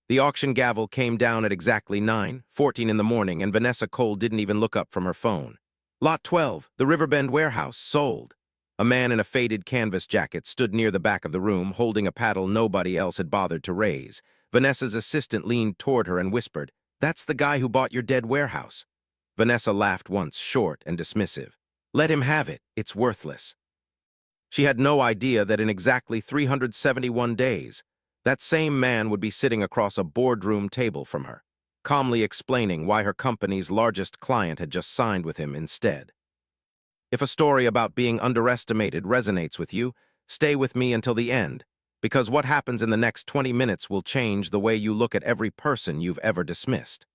The auction gavel came down at exactly 9:14 in the morning, and Vanessa Cole didn't even look up from her phone. Lot 12, the Riverbend warehouse, sold. A man in a faded canvas jacket stood near the back of the room, holding a paddle nobody else had bothered to raise. Vanessa's assistant leaned toward her and whispered, "That's the guy who bought your dead warehouse." Vanessa laughed once, short and dismissive. "Let him have it. It's worthless." She had no idea that in exactly 371 days, that same man would be sitting across a boardroom table from her, calmly explaining why her company's largest client had just signed with him instead. If a story about being underestimated resonates with you, stay with me until the end, because what happens in the next 20 minutes will change the way you look at every person you've ever dismissed.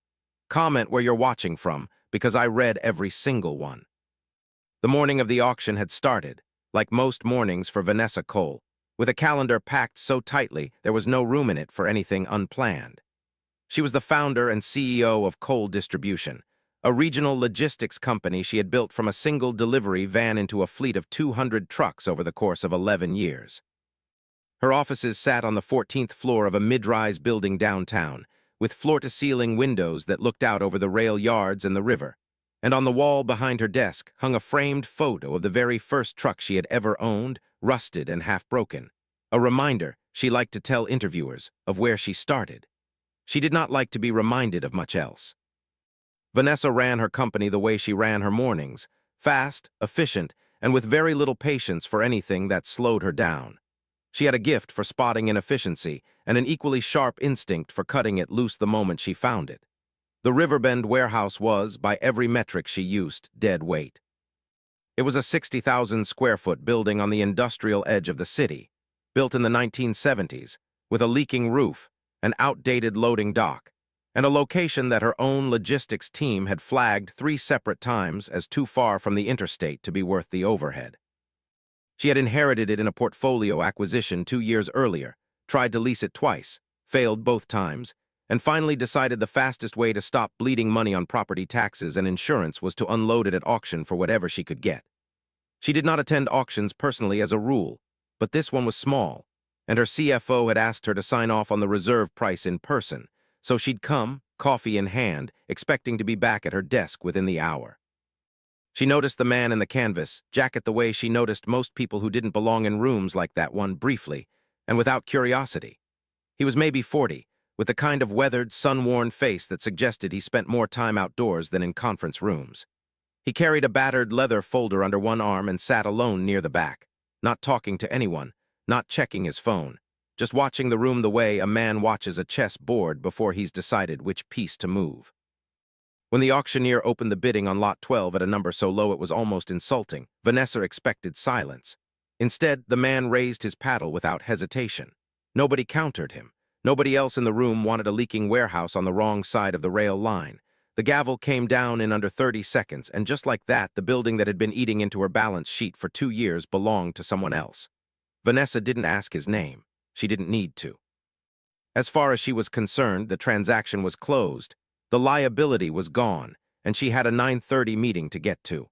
Comment where you're watching from, because I read every single one. The morning of the auction had started, like most mornings for Vanessa Cole, with a calendar packed so tightly there was no room in it for anything unplanned. She was the founder and CEO of Cole Distribution, a regional logistics company she had built from a single delivery van into a fleet of 200 trucks over the course of 11 years. Her offices sat on the 14th floor of a mid-rise building downtown, with floor-to-ceiling windows that looked out over the rail yards and the river. And on the wall behind her desk hung a framed photo of the very first truck she had ever owned, rusted and half-broken. A reminder, she liked to tell interviewers, of where she started. She did not like to be reminded of much else. Vanessa ran her company the way she ran her mornings, fast, efficient, and with very little patience for anything that slowed her down. She had a gift for spotting inefficiency and an equally sharp instinct for cutting it loose the moment she found it. The Riverbend warehouse was, by every metric she used, dead weight. It was a 60,000-square-foot building on the industrial edge of the city, built in the 1970s, with a leaking roof, an outdated loading dock, and a location that her own logistics team had flagged 3 separate times as too far from the interstate to be worth the overhead. She had inherited it in a portfolio acquisition 2 years earlier, tried to lease it twice, failed both times, and finally decided the fastest way to stop bleeding money on property taxes and insurance was to unload it at auction for whatever she could get. She did not attend auctions personally as a rule, but this one was small, and her CFO had asked her to sign off on the reserve price in person, so she'd come, coffee in hand, expecting to be back at her desk within the hour. She noticed the man in the canvas jacket the way she noticed most people who didn't belong in rooms like that one briefly, and without curiosity. He was maybe 40, with the kind of weathered, sun-worn face that suggested he spent more time outdoors than in conference rooms. He carried a battered leather folder under one arm and sat alone near the back, not talking to anyone, not checking his phone, just watching the room the way a man watches a chess board before he's decided which piece to move. When the auctioneer opened the bidding on Lot 12 at a number so low it was almost insulting, Vanessa expected silence. Instead, the man raised his paddle without hesitation. Nobody countered him. Nobody else in the room wanted a leaking warehouse on the wrong side of the rail line. The gavel came down in under 30 seconds, and just like that, the building that had been eating into her balance sheet for 2 years belonged to someone else. Vanessa didn't ask his name. She didn't need to. As far as she was concerned, the transaction was closed. The liability was gone, and she had a 9:30 meeting to get to.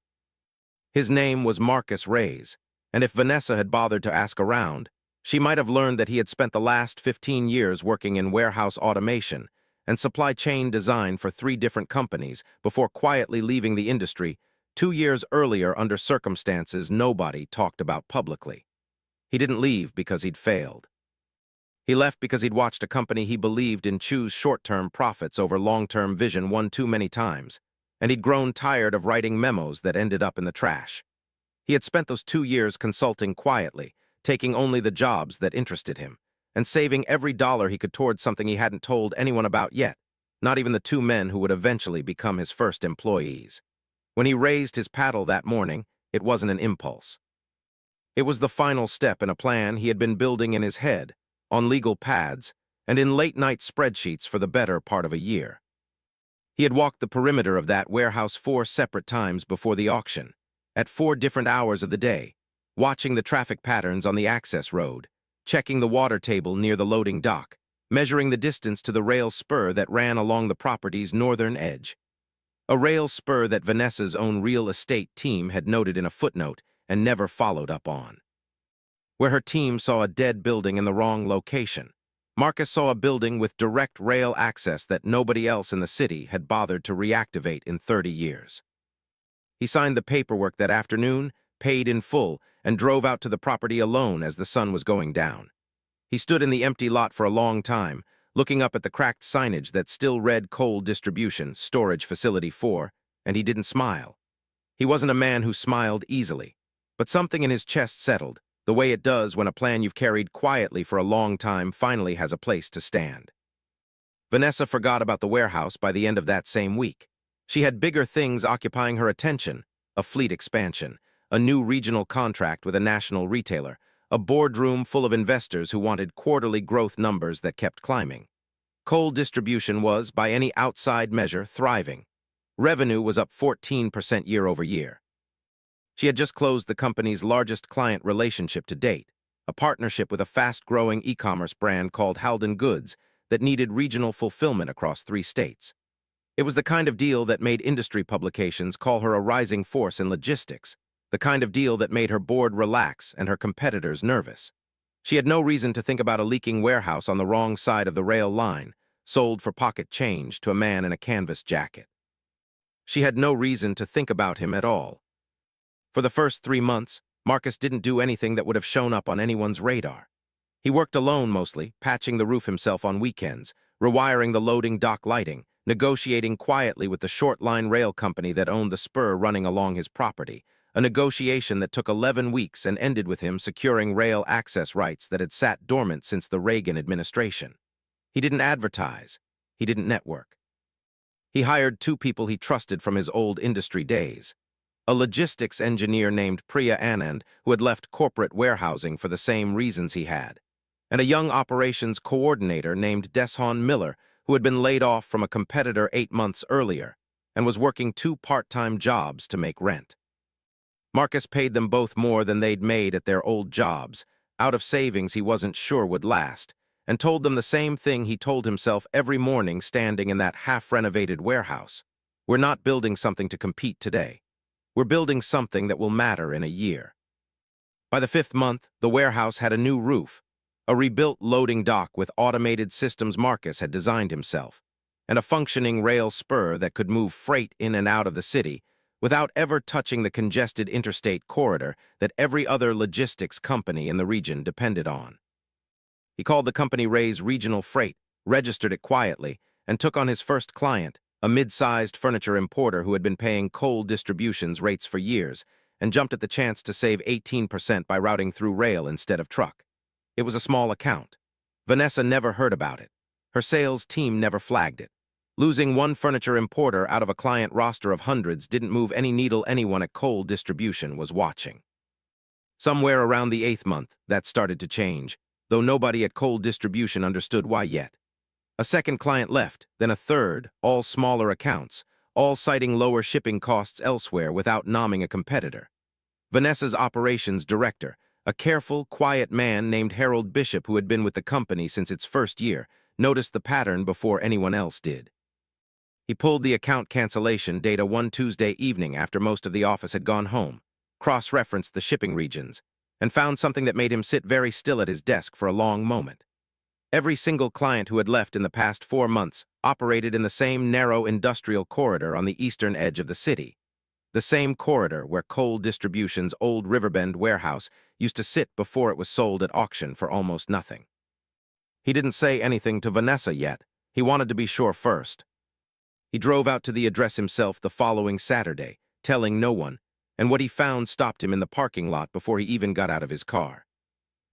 His name was Marcus Reyes, and if Vanessa had bothered to ask around, she might have learned that he had spent the last 15 years working in warehouse automation and supply chain design for 3 different companies before quietly leaving the industry 2 years earlier under circumstances nobody talked about publicly. He didn't leave because he'd failed. He left because he'd watched a company he believed in choose short-term profits over long-term vision one too many times, and he'd grown tired of writing memos that ended up in the trash. He had spent those 2 years consulting quietly, taking only the jobs that interested him, and saving every dollar he could towards something he hadn't told anyone about yet, not even the 2 men who would eventually become his first employees. When he raised his paddle that morning, it wasn't an impulse. It was the final step in a plan he had been building in his head, on legal pads, and in late-night spreadsheets for the better part of a year. He had walked the perimeter of that warehouse 4 separate times before the auction, at 4 different hours of the day, watching the traffic patterns on the access road, checking the water table near the loading dock, measuring the distance to the rail spur that ran along the property's northern edge. A rail spur that Vanessa's own real estate team had noted in a footnote and never followed up on. Where her team saw a dead building in the wrong location, Marcus saw a building with direct rail access that nobody else in the city had bothered to reactivate in 30 years. He signed the paperwork that afternoon, paid in full, and drove out to the property alone as the sun was going down. He stood in the empty lot for a long time, looking up at the cracked signage that still read Coal Distribution, Storage Facility 4, and he didn't smile. He wasn't a man who smiled easily, but something in his chest settled, the way it does when a plan you've carried quietly for a long time finally has a place to stand. Vanessa forgot about the warehouse by the end of that same week. She had bigger things occupying her attention: a fleet expansion, a new regional contract with a national retailer, a boardroom full of investors who wanted quarterly growth numbers that kept climbing. Coal distribution was, by any outside measure, thriving. Revenue was up 14% year over year. She had just closed the company's largest client relationship to date, a partnership with a fast-growing e-commerce brand called Halden Goods that needed regional fulfillment across 3 states. It was the kind of deal that made industry publications call her a rising force in logistics, the kind of deal that made her board relax and her competitors nervous. She had no reason to think about a leaking warehouse on the wrong side of the rail line, sold for pocket change to a man in a canvas jacket. She had no reason to think about him at all. For the first 3 months, Marcus didn't do anything that would have shown up on anyone's radar. He worked alone mostly, patching the roof himself on weekends, rewiring the loading dock lighting, negotiating quietly with the short-line rail company that owned the spur running along his property, a negotiation that took 11 weeks and ended with him securing rail access rights that had sat dormant since the Reagan administration. He didn't advertise. He didn't network. He hired 2 people he trusted from his old industry days: a logistics engineer named Priya Anand, who had left corporate warehousing for the same reasons he had, and a young operations coordinator named Deshaun Miller, who had been laid off from a competitor 8 months earlier and was working 2 part-time jobs to make rent. Marcus paid them both more than they'd made at their old jobs, out of savings he wasn't sure would last, and told them the same thing he told himself every morning standing in that half-renovated warehouse: "We're not building something to compete today. We're building something that will matter in a year." By the 5th month, the warehouse had a new roof, a rebuilt loading dock with automated systems Marcus had designed himself, and a functioning rail spur that could move freight in and out of the city without ever touching the congested interstate corridor that every other logistics company in the region depended on. He called the company Ray's Regional Freight, registered it quietly, and took on his first client, a mid-sized furniture importer who had been paying Coal Distribution's rates for years, and jumped at the chance to save 18% by routing through rail instead of truck. It was a small account. Vanessa never heard about it. Her sales team never flagged it. Losing one furniture importer out of a client roster of hundreds didn't move any needle anyone at Coal Distribution was watching. Somewhere around the 8th month, that started to change, though nobody at Coal Distribution understood why yet. A second client left, then a third, all smaller accounts, all citing lower shipping costs elsewhere without nomming a competitor. Vanessa's operations director, a careful, quiet man named Harold Bishop who had been with the company since its first year, noticed the pattern before anyone else did. He pulled the account cancellation data one Tuesday evening after most of the office had gone home, cross-referenced the shipping regions, and found something that made him sit very still at his desk for a long moment. Every single client who had left in the past 4 months operated in the same narrow industrial corridor on the eastern edge of the city, the same corridor where Coal Distribution's old Riverbend warehouse used to sit before it was sold at auction for almost nothing. He didn't say anything to Vanessa yet. He wanted to be sure first. He drove out to the address himself the following Saturday, telling no one, and what he found stopped him in the parking lot before he even got out of his car.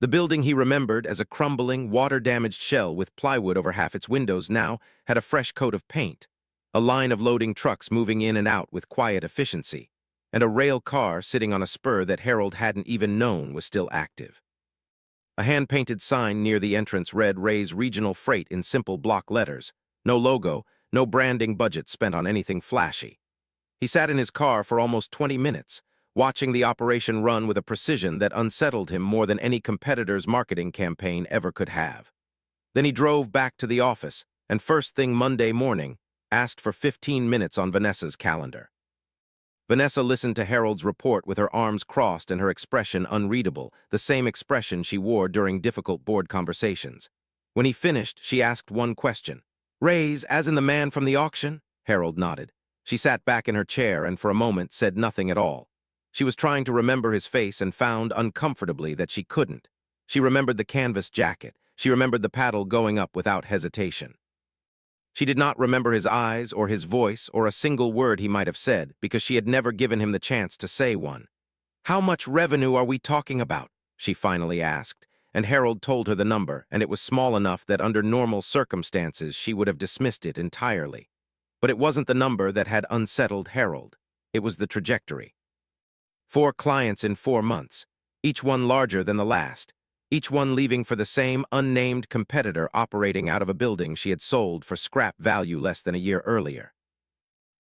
The building he remembered as a crumbling, water-damaged shell with plywood over half its windows now had a fresh coat of paint, a line of loading trucks moving in and out with quiet efficiency, and a rail car sitting on a spur that Harold hadn't even known was still active. A hand-painted sign near the entrance read Ray's Regional Freight in simple block letters, no logo, no branding budget spent on anything flashy. He sat in his car for almost 20 minutes, watching the operation run with a precision that unsettled him more than any competitor's marketing campaign ever could have. Then he drove back to the office, and first thing Monday morning, asked for 15 minutes on Vanessa's calendar. Vanessa listened to Harold's report with her arms crossed and her expression unreadable, the same expression she wore during difficult board conversations. When he finished, she asked one question. "Raise, as in the man from the auction?" Harold nodded. She sat back in her chair and for a moment said nothing at all. She was trying to remember his face and found uncomfortably that she couldn't. She remembered the canvas jacket. She remembered the paddle going up without hesitation. She did not remember his eyes or his voice or a single word he might have said because she had never given him the chance to say one. "How much revenue are we talking about?" she finally asked, and Harold told her the number, and it was small enough that under normal circumstances she would have dismissed it entirely. But it wasn't the number that had unsettled Harold. It was the trajectory. 4 clients in 4 months, each one larger than the last, each one leaving for the same unnamed competitor operating out of a building she had sold for scrap value less than a year earlier.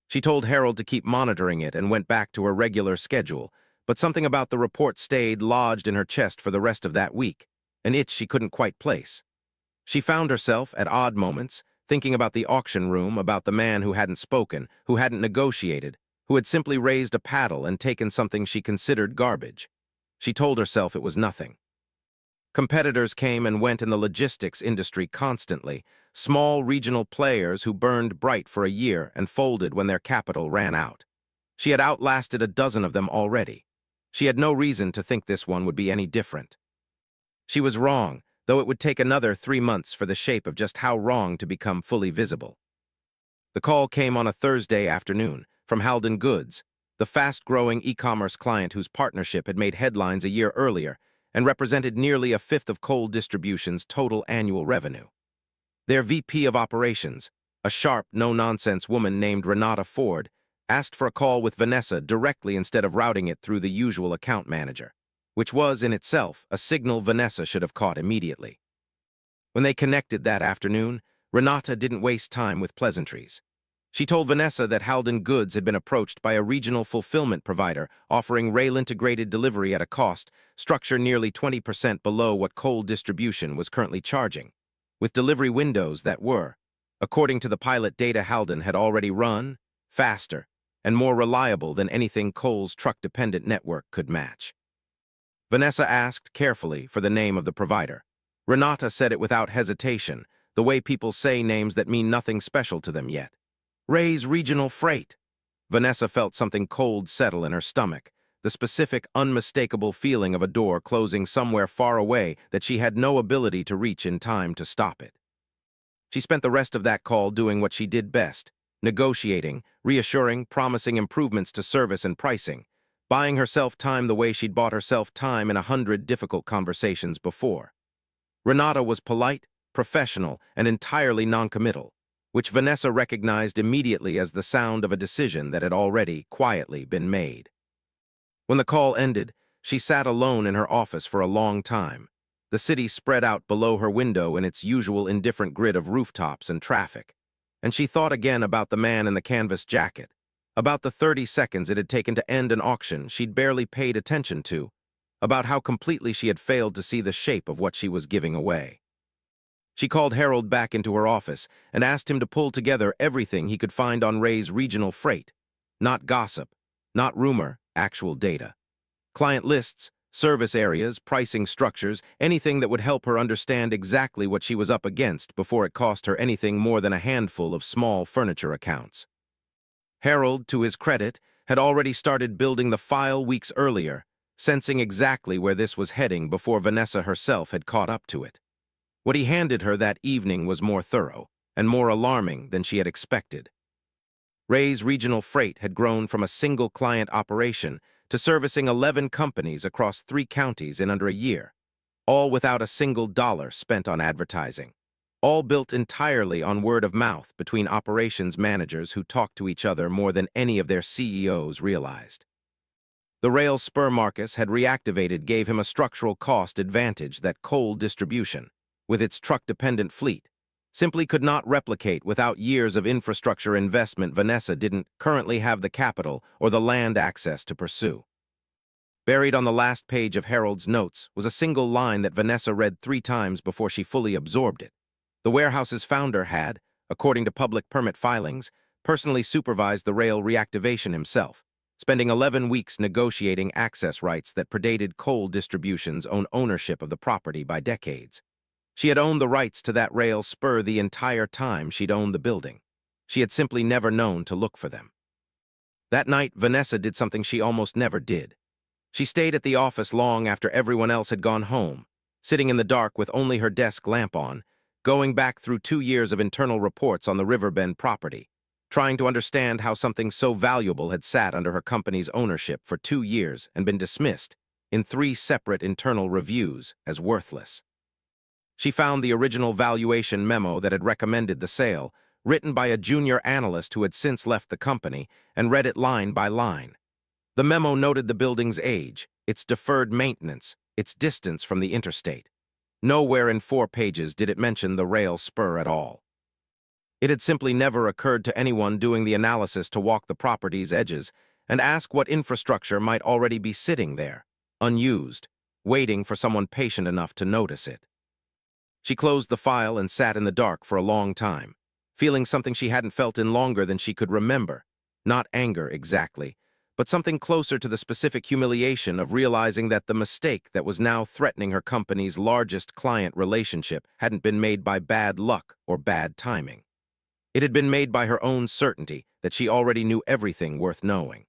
She told Harold to keep monitoring it and went back to her regular schedule, but something about the report stayed lodged in her chest for the rest of that week, an itch she couldn't quite place. She found herself, at odd moments, thinking about the auction room, about the man who hadn't spoken, who hadn't negotiated, who had simply raised a paddle and taken something she considered garbage. She told herself it was nothing. Competitors came and went in the logistics industry constantly, small regional players who burned bright for a year and folded when their capital ran out. She had outlasted a dozen of them already. She had no reason to think this one would be any different. She was wrong, though it would take another 3 months for the shape of just how wrong to become fully visible. The call came on a Thursday afternoon from Halden Goods, the fast-growing e-commerce client whose partnership had made headlines a year earlier and represented nearly a fifth of Coal Distribution's total annual revenue. Their VP of Operations, a sharp, no-nonsense woman named Renata Ford, asked for a call with Vanessa directly instead of routing it through the usual account manager, which was, in itself, a signal Vanessa should have caught immediately. When they connected that afternoon, Renata didn't waste time with pleasantries. She told Vanessa that Halden Goods had been approached by a regional fulfillment provider offering rail-integrated delivery at a cost structure nearly 20% below what Coal Distribution was currently charging, with delivery windows that were, according to the pilot data Halden had already run, faster and more reliable than anything Coal's truck-dependent network could match. Vanessa asked carefully for the name of the provider. Renata said it without hesitation, the way people say names that mean nothing special to them yet. Ray's Regional Freight. Vanessa felt something cold settle in her stomach, the specific, unmistakable feeling of a door closing somewhere far away that she had no ability to reach in time to stop it. She spent the rest of that call doing what she did best, negotiating, reassuring, promising improvements to service and pricing, buying herself time the way she'd bought herself time in 100 difficult conversations before. Renata was polite, professional, and entirely noncommittal, which Vanessa recognized immediately as the sound of a decision that had already quietly been made. When the call ended, she sat alone in her office for a long time, the city spread out below her window in its usual indifferent grid of rooftops and traffic, and she thought again about the man in the canvas jacket, about the 30 seconds it had taken to end an auction she'd barely paid attention to, about how completely she had failed to see the shape of what she was giving away. She called Harold back into her office and asked him to pull together everything he could find on Ray's Regional Freight. Not gossip, not rumor, actual data. Client lists, service areas, pricing structures, anything that would help her understand exactly what she was up against before it cost her anything more than a handful of small furniture accounts. Harold, to his credit, had already started building the file weeks earlier, sensing exactly where this was heading before Vanessa herself had caught up to it. What he handed her that evening was more thorough and more alarming than she had expected. Ray's Regional Freight had grown from a single client operation to servicing 11 companies across 3 counties in under a year, all without a single dollar spent on advertising, all built entirely on word of mouth between operations managers who talked to each other more than any of their CEOs realized. The rail spur Marcus had reactivated gave him a structural cost advantage that Coal Distribution, with its truck-dependent fleet, simply could not replicate without years of infrastructure investment Vanessa didn't currently have the capital or the land access to pursue. Buried on the last page of Harold's notes was a single line that Vanessa read 3 times before she fully absorbed it. The warehouse's founder had, according to public permit filings, personally supervised the rail reactivation himself, spending 11 weeks negotiating access rights that predated Coal Distribution's own ownership of the property by decades. She had owned the rights to that rail spur the entire time she'd owned the building. She had simply never known to look for them. That night, Vanessa did something she almost never did. She stayed at the office long after everyone else had gone home, sitting in the dark with only her desk lamp on, going back through 2 years of internal reports on the Riverbend property, trying to understand how something so valuable had sat under her company's ownership for 2 years and been dismissed, in 3 separate internal reviews, as worthless. She found the original valuation memo that had recommended the sale, written by a junior analyst who had since left the company, and read it line by line. The memo noted the building's age, its deferred maintenance, its distance from the interstate. Nowhere in 4 pages did it mention the rail spur at all. It had simply never occurred to anyone doing the analysis to walk the property's edges and ask what infrastructure might already be sitting there, unused, waiting for someone patient enough to notice it. She closed the file and sat in the dark for a long time, feeling something she hadn't felt in longer than she could remember. Not anger exactly, but something closer to the specific humiliation of realizing that the mistake that was now threatening her company's largest client relationship hadn't been made by bad luck or bad timing. It had been made by her own certainty that she already knew everything worth knowing.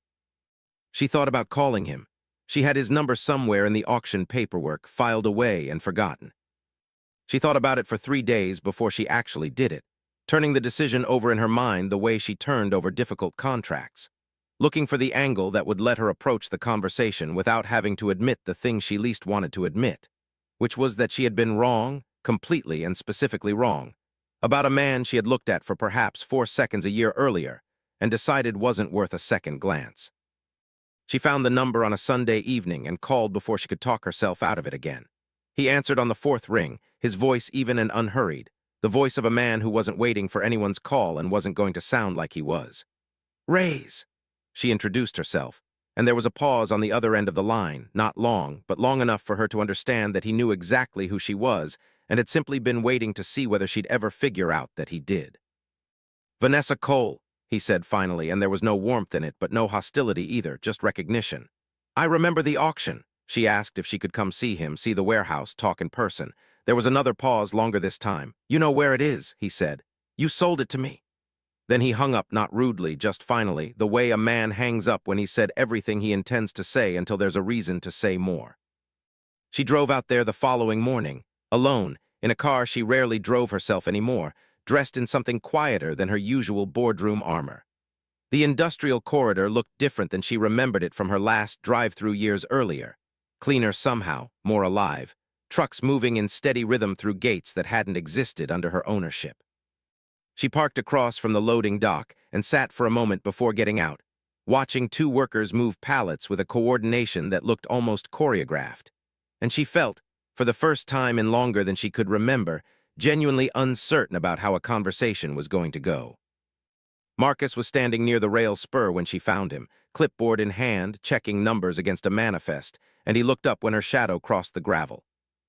She thought about calling him. She had his number somewhere in the auction paperwork, filed away and forgotten. She thought about it for 3 days before she actually did it, turning the decision over in her mind the way she turned over difficult contracts, looking for the angle that would let her approach the conversation without having to admit the thing she least wanted to admit, which was that she had been wrong, completely and specifically wrong, about a man she had looked at for perhaps 4 seconds a year earlier and decided wasn't worth a second glance. She found the number on a Sunday evening and called before she could talk herself out of it again. He answered on the 4th ring, his voice even and unhurried, the voice of a man who wasn't waiting for anyone's call and wasn't going to sound like he was. "Raise," she introduced herself, and there was a pause on the other end of the line, not long, but long enough for her to understand that he knew exactly who she was and had simply been waiting to see whether she'd ever figure out that he did. "Vanessa Cole," he said finally, and there was no warmth in it, but no hostility either, just recognition. "I remember the auction." She asked if she could come see him, see the warehouse, talk in person. There was another pause, longer this time. "You know where it is," he said. "You sold it to me." Then he hung up, not rudely, just finally, the way a man hangs up when he's said everything he intends to say until there's a reason to say more. She drove out there the following morning, alone, in a car she rarely drove herself anymore, dressed in something quieter than her usual boardroom armor. The industrial corridor looked different than she remembered it from her last drive-through years earlier. Cleaner somehow, more alive, trucks moving in steady rhythm through gates that hadn't existed under her ownership. She parked across from the loading dock and sat for a moment before getting out, watching 2 workers move pallets with a coordination that looked almost choreographed. And she felt, for the first time in longer than she could remember, genuinely uncertain about how a conversation was going to go. Marcus was standing near the rail spur when she found him, clipboard in hand, checking numbers against a manifest, and he looked up when her shadow crossed the gravel.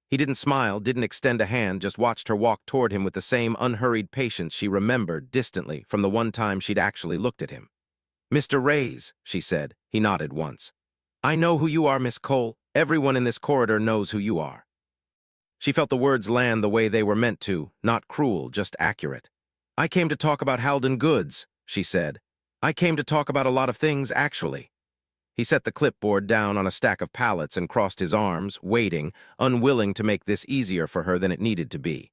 He didn't smile, didn't extend a hand, just watched her walk toward him with the same unhurried patience she remembered distantly from the one time she'd actually looked at him. "Mr. Rays," she said. He nodded once. "I know who you are, Miss Cole. Everyone in this corridor knows who you are." She felt the words land the way they were meant to, not cruel, just accurate. "I came to talk about Halden Goods," she said. "I came to talk about a lot of things, actually." He set the clipboard down on a stack of pallets and crossed his arms, waiting, unwilling to make this easier for her than it needed to be.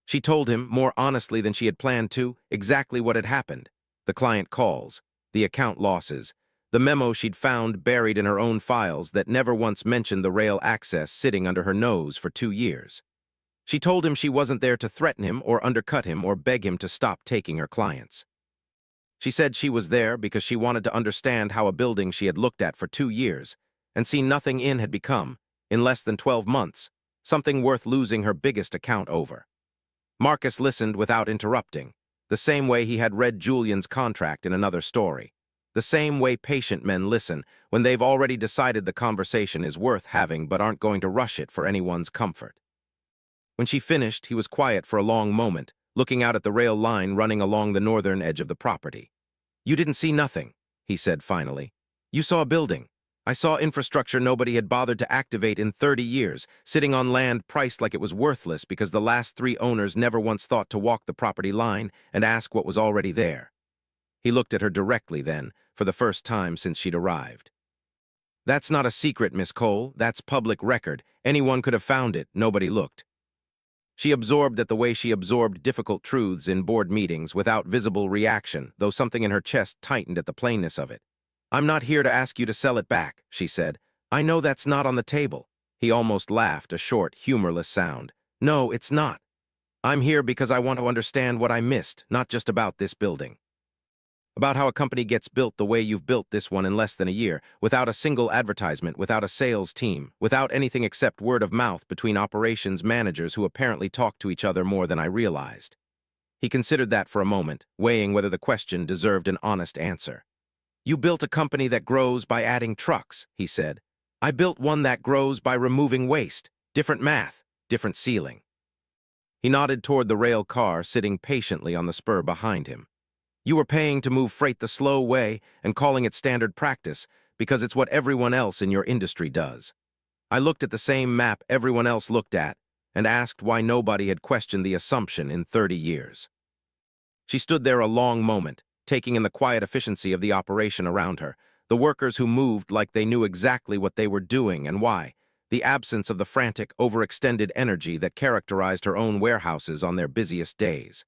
She told him, more honestly than she had planned to, exactly what had happened. The client calls, the account losses, the memo she'd found buried in her own files that never once mentioned the rail access sitting under her nose for 2 years. She told him she wasn't there to threaten him or undercut him or beg him to stop taking her clients. She said she was there because she wanted to understand how a building she had looked at for 2 years and seen nothing in had become, in less than 12 months, something worth losing her biggest account over. Marcus listened without interrupting, the same way he had read Julian's contract in another story, the same way patient men listen when they've already decided the conversation is worth having but aren't going to rush it for anyone's comfort. When she finished, he was quiet for a long moment, looking out at the rail line running along the northern edge of the property. "You didn't see nothing," he said finally. "You saw a building. I saw infrastructure nobody had bothered to activate in 30 years, sitting on land priced like it was worthless because the last three owners never once thought to walk the property line and ask what was already there. He looked at her directly then, for the first time since she'd arrived. That's not a secret, Miss Cole. That's public record. Anyone could have found it. Nobody looked. She absorbed it the way she absorbed difficult truths in board meetings without visible reaction, though something in her chest tightened at the plainness of it. I'm not here to ask you to sell it back, she said. I know that's not on the table. He almost laughed, a short, humorless sound. No, it's not. I'm here because I want to understand what I missed, not just about this building. About how a company gets built the way you've built this one in less than a year, without a single advertisement, without a sales team, without anything except word of mouth between operations managers who apparently talk to each other more than I realized. He considered that for a moment, weighing whether the question deserved an honest answer. You built a company that grows by adding trucks, he said. I built one that grows by removing waste. Different math, different ceiling. He nodded toward the rail car sitting patiently on the spur behind him. You were paying to move freight the slow way and calling it standard practice because it's what everyone else in your industry does. I looked at the same map everyone else looked at and asked why nobody had questioned the assumption in 30 years. She stood there a long moment, taking in the quiet efficiency of the operation around her, the workers who moved like they knew exactly what they were doing and why, the absence of the frantic, overextended energy that characterized her own warehouses on their busiest days.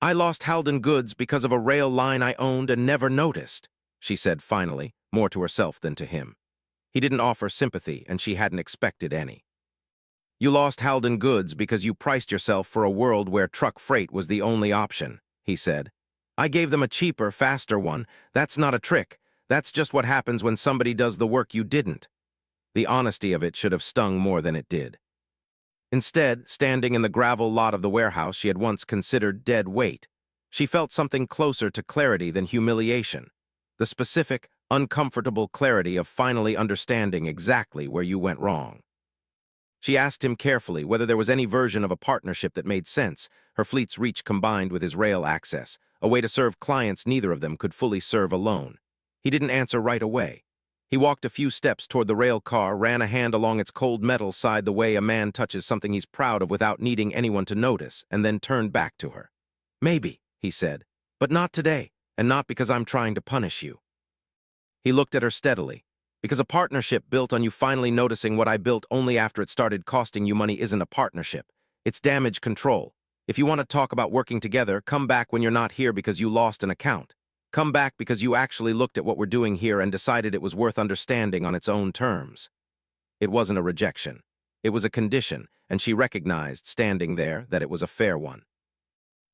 I lost Halden goods because of a rail line I owned and never noticed, she said finally, more to herself than to him. He didn't offer sympathy, and she hadn't expected any. You lost Halden goods because you priced yourself for a world where truck freight was the only option, he said. I gave them a cheaper, faster one. That's not a trick. That's just what happens when somebody does the work you didn't. The honesty of it should have stung more than it did. Instead, standing in the gravel lot of the warehouse she had once considered dead weight, she felt something closer to clarity than humiliation, the specific, uncomfortable clarity of finally understanding exactly where you went wrong. She asked him carefully whether there was any version of a partnership that made sense, her fleet's reach combined with his rail access, a way to serve clients neither of them could fully serve alone. He didn't answer right away. He walked a few steps toward the rail car, ran a hand along its cold metal side the way a man touches something he's proud of without needing anyone to notice, and then turned back to her. Maybe, he said, but not today, and not because I'm trying to punish you. He looked at her steadily. Because a partnership built on you finally noticing what I built only after it started costing you money isn't a partnership. It's damage control. If you want to talk about working together, come back when you're not here because you lost an account. Come back because you actually looked at what we're doing here and decided it was worth understanding on its own terms. It wasn't a rejection. It was a condition, and she recognized, standing there, that it was a fair one.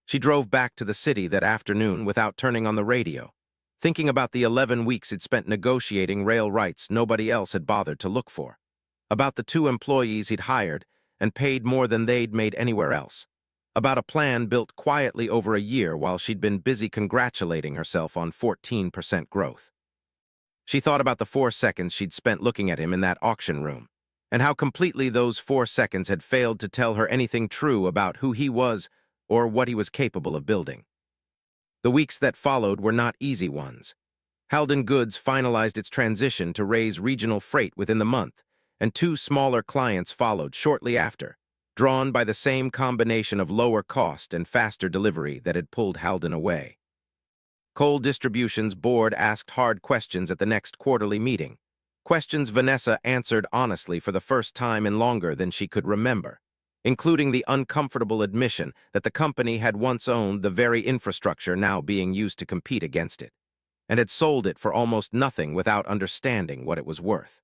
She drove back to the city that afternoon without turning on the radio, thinking about the 11 weeks he'd spent negotiating rail rights nobody else had bothered to look for, about the 2 employees he'd hired and paid more than they'd made anywhere else, about a plan built quietly over a year while she'd been busy congratulating herself on 14% growth. She thought about the 4 seconds she'd spent looking at him in that auction room, and how completely those 4 seconds had failed to tell her anything true about who he was or what he was capable of building. The weeks that followed were not easy ones. Halden Goods finalized its transition to raise regional freight within the month, and 2 smaller clients followed shortly after, drawn by the same combination of lower cost and faster delivery that had pulled Halden away. Coal Distribution's board asked hard questions at the next quarterly meeting, questions Vanessa answered honestly for the first time in longer than she could remember, including the uncomfortable admission that the company had once owned the very infrastructure now being used to compete against it, and had sold it for almost nothing without understanding what it was worth.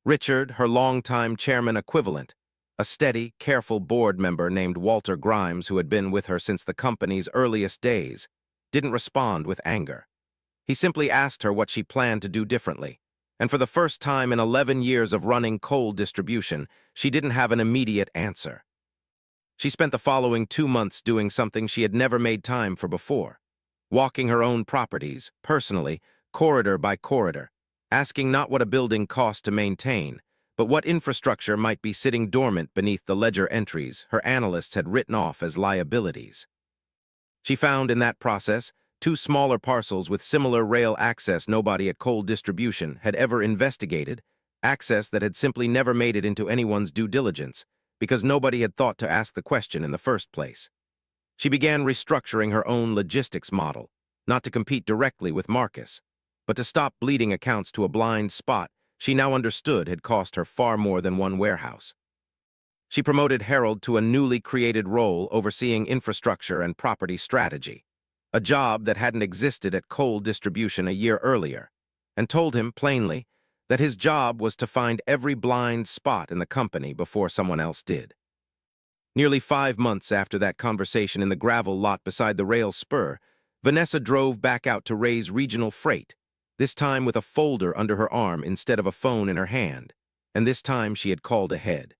Richard, her longtime chairman equivalent, a steady, careful board member named Walter Grimes who had been with her since the company's earliest days, didn't respond with anger. He simply asked her what she planned to do differently, and for the first time in 11 years of running coal distribution, she didn't have an immediate answer. She spent the following 2 months doing something she had never made time for before, walking her own properties, personally, corridor by corridor, asking not what a building cost to maintain, but what infrastructure might be sitting dormant beneath the ledger entries her analysts had written off as liabilities. She found in that process two smaller parcels with similar rail access nobody at cold distribution had ever investigated, access that had simply never made it into anyone's due diligence, because nobody had thought to ask the question in the first place. She began restructuring her own logistics model, not to compete directly with Marcus, but to stop bleeding accounts to a blind spot she now understood had cost her far more than one warehouse. She promoted Harold to a newly created role overseeing infrastructure and property strategy, a job that hadn't existed at cold distribution a year earlier, and told him plainly that his job was to find every blind spot in the company before someone else did. Nearly 5 months after that conversation in the gravel lot beside the rail spur, Vanessa drove back out to Ray's regional freight, this time with a folder under her arm instead of a phone in her hand, and this time she had called ahead.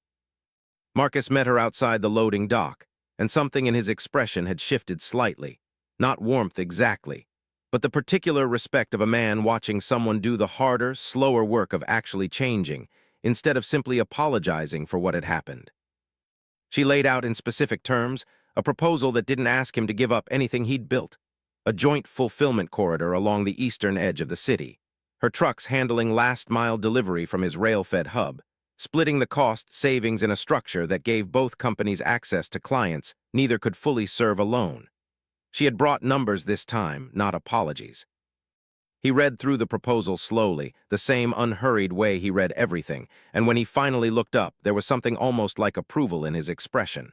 Marcus met her outside the loading dock, and something in his expression had shifted slightly, not warmth exactly, but the particular respect of a man watching someone do the harder, slower work of actually changing, instead of simply apologizing for what had happened. She laid out in specific terms a proposal that didn't ask him to give up anything he'd built, a joint fulfillment corridor along the eastern edge of the city, her trucks handling last-mile delivery from his rail-fed hub, splitting the cost savings in a structure that gave both companies access to clients neither could fully serve alone. She had brought numbers this time, not apologies. He read through the proposal slowly, the same unhurried way he read everything, and when he finally looked up, there was something almost like approval in his expression.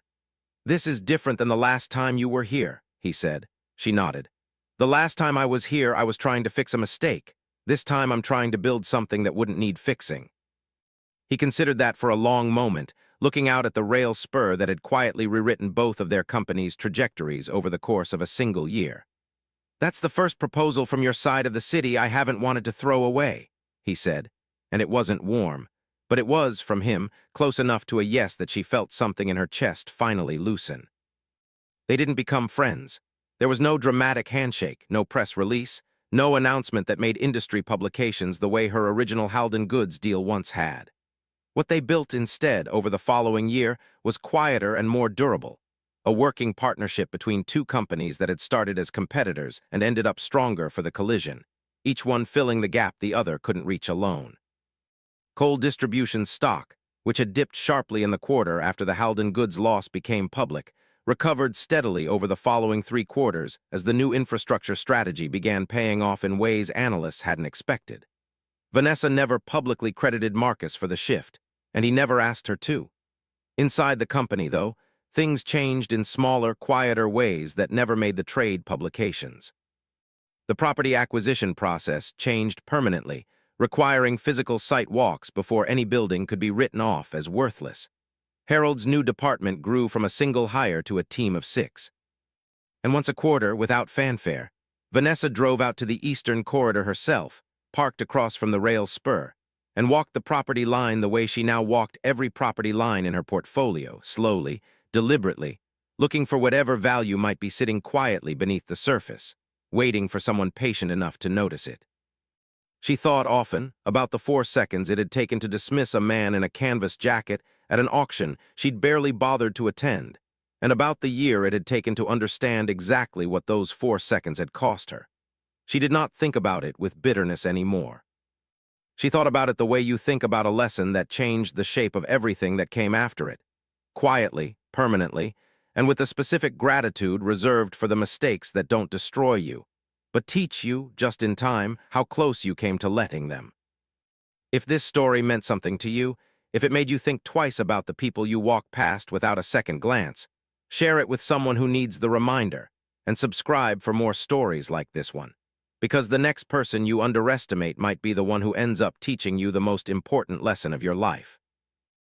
"This is different than the last time you were here," he said. She nodded. "The last time I was here, I was trying to fix a mistake. This time I'm trying to build something that wouldn't need fixing." He considered that for a long moment, looking out at the rail spur that had quietly rewritten both of their companies' trajectories over the course of a single year. "That's the first proposal from your side of the city I haven't wanted to throw away," he said, and it wasn't warm, but it was, from him, close enough to a yes that she felt something in her chest finally loosen. They didn't become friends. There was no dramatic handshake, no press release, no announcement that made industry publications the way her original Halden Goods deal once had. What they built instead over the following year was quieter and more durable, a working partnership between two companies that had started as competitors and ended up stronger for the collision, each one filling the gap the other couldn't reach alone. Coal Distribution's stock, which had dipped sharply in the quarter after the Halden Goods loss became public, recovered steadily over the following 3 quarters as the new infrastructure strategy began paying off in ways analysts hadn't expected. Vanessa never publicly credited Marcus for the shift, and he never asked her to. Inside the company, though, things changed in smaller, quieter ways that never made the trade publications. The property acquisition process changed permanently, requiring physical site walks before any building could be written off as worthless. Harold's new department grew from a single hire to a team of 6. And once a quarter, without fanfare, Vanessa drove out to the eastern corridor herself, parked across from the rail spur, and walked the property line the way she now walked every property line in her portfolio, slowly, deliberately, looking for whatever value might be sitting quietly beneath the surface, waiting for someone patient enough to notice it. She thought often about the 4 seconds it had taken to dismiss a man in a canvas jacket at an auction she'd barely bothered to attend, and about the year it had taken to understand exactly what those 4 seconds had cost her. She did not think about it with bitterness anymore. She thought about it the way you think about a lesson that changed the shape of everything that came after it, quietly, permanently, and with a specific gratitude reserved for the mistakes that don't destroy you, but teach you, just in time, how close you came to letting them. If this story meant something to you, if it made you think twice about the people you walk past without a second glance, share it with someone who needs the reminder, and subscribe for more stories like this one, because the next person you underestimate might be the one who ends up teaching you the most important lesson of your life.